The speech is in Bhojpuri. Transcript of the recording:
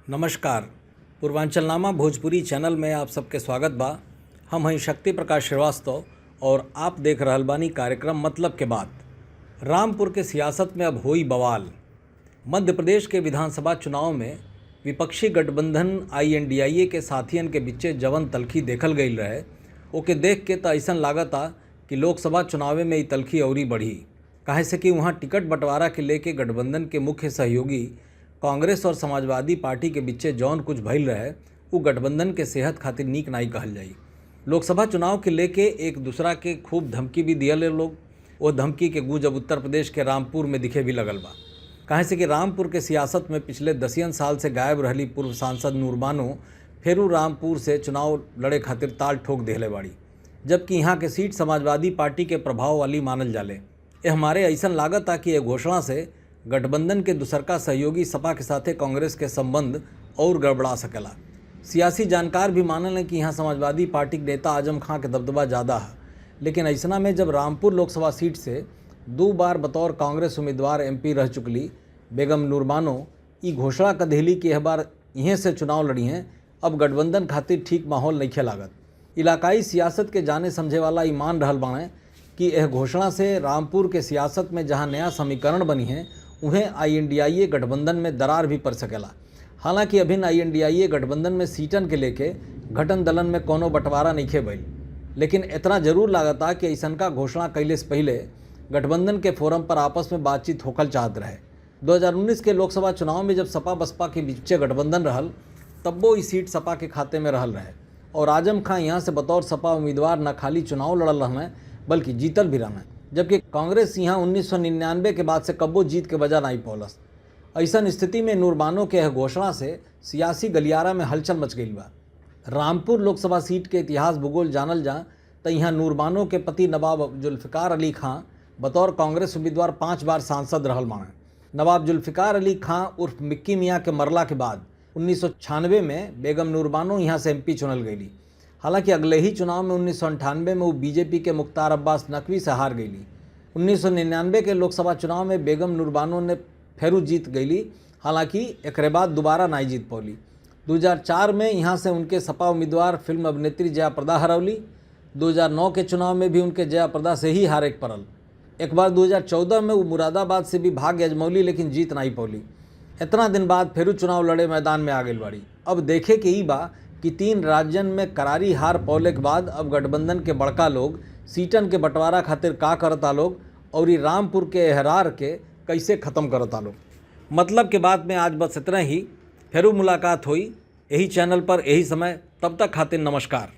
नमस्कार। पूर्वांचलनामा भोजपुरी चैनल में आप सबके स्वागत बा। हम हई शक्ति प्रकाश श्रीवास्तव और आप देख रहल बानी कार्यक्रम मतलब के बात। रामपुर के सियासत में अब होई बवाल। मध्य प्रदेश के विधानसभा चुनाव में विपक्षी गठबंधन INDIA के साथियन के बीचे जवन तलखी देखल गई रहे ओके देख के तो ऐसा लागता कि लोकसभा चुनाव में ई तलखी औरी बढ़ी। काहे से कि वहाँ टिकट बंटवारा के लेके गठबंधन के मुख्य सहयोगी कांग्रेस और समाजवादी पार्टी के बीचे जौन कुछ भइल रहे वो गठबंधन के सेहत खातिर नीक नाई कहल जाई। लोकसभा चुनाव के लेके एक दूसरा के खूब धमकी भी दियल लोग। वो धमकी के गूंज अब उत्तर प्रदेश के रामपुर में दिखे भी लगल बा। काहे से कि रामपुर के सियासत में पिछले 10 साल से गायब रहली पूर्व सांसद नूर बानो फेरू रामपुर से चुनाव लड़े खातिर ताल ठोक देहले बाड़ी, जबकि यहाँ के सीट समाजवादी पार्टी के प्रभाव वाली मानल जाले। ये हमारे ऐसा लागत कि यह घोषणा से गठबंधन के दूसरका सहयोगी सपा के साथे कांग्रेस के संबंध और गड़बड़ा सकेला। सियासी जानकार भी मानल हैं कि यहाँ समाजवादी पार्टी के नेता आजम खां के दबदबा ज़्यादा है, लेकिन ऐसा में जब रामपुर लोकसभा सीट से 2 बार बतौर कांग्रेस उम्मीदवार MP रह चुकली बेगम नूर बानो ई घोषणा कर दिली कि यह बार यहीं से चुनाव लड़ी हैं, अब गठबंधन खातिर ठीक माहौल नहीं लागत। इलाकाई सियासत के जाने समझे वाला ई मान रहल बाड़े कि यह घोषणा से रामपुर के सियासत में जहाँ नया समीकरण बनी है उन्हें INDIA गठबंधन में दरार भी पड़ सकेला। हालांकि अभिन्न INDIA गठबंधन में सीटन के लेके घटन दलन में कोनो बंटवारा नहीं खे भइल, लेकिन इतना जरूर लागता कि ऐसन का घोषणा कैले से पहले गठबंधन के फोरम पर आपस में बातचीत होकल चाहत रहे। 2019 के लोकसभा चुनाव में जब सपा बसपा के बीच गठबंधन रहल तब वो इस सीट सपा के खाते में रहल रहे और आजम खां यहाँ से बतौर सपा उम्मीदवार न खाली चुनाव लड़ल रहने बल्कि जीतल भी रहने, जबकि कांग्रेस यहाँ 1999 के बाद से कब्बो जीत के वजह नहीं पौलस। ऐसा स्थिति में नूर बानो के यह घोषणा से सियासी गलियारा में हलचल मच गई बा। रामपुर लोकसभा सीट के इतिहास भूगोल जानल जा तो यहाँ नूर बानो के पति नवाब जुल्फ़िकार अली खां बतौर कांग्रेस उम्मीदवार 5 बार सांसद रहल माने। नवाब जुल्फ़िकार अली खां उर्फ मिक्की मियाँ के मरला के बाद 1996 में बेगम नूर बानो यहाँ से MP चुनल गई। हालांकि अगले ही चुनाव में 1998 में वो BJP के मुख्तार अब्बास नकवी से हार गई। 1999 के लोकसभा चुनाव में बेगम नूर बानो ने फेरू जीत गई, हालांकि एक बाद दोबारा नहीं जीत पौली। 2004 में यहाँ से उनके सपा उम्मीदवार फिल्म अभिनेत्री जया प्रदा हरौली। 2009 के चुनाव में भी उनके जया प्रदा से ही हारे पड़ल। एक बार 2014 में वो मुरादाबाद से भी भाग्य अजमौली, लेकिन जीत नहीं पौली। इतना दिन बाद फेरू चुनाव लड़े मैदान में आ गई बाड़ी। अब देखे के ही बा कि 3 राज्यन में करारी हार पौले के बाद अब गठबंधन के बड़का लोग सीटन के बंटवारा खातिर का करता लोग और रामपुर के एहरार के कैसे ख़त्म करता लोग। मतलब के बात में आज बस इतना ही। फिर मुलाकात हुई यही चैनल पर यही समय। तब तक खातिर नमस्कार।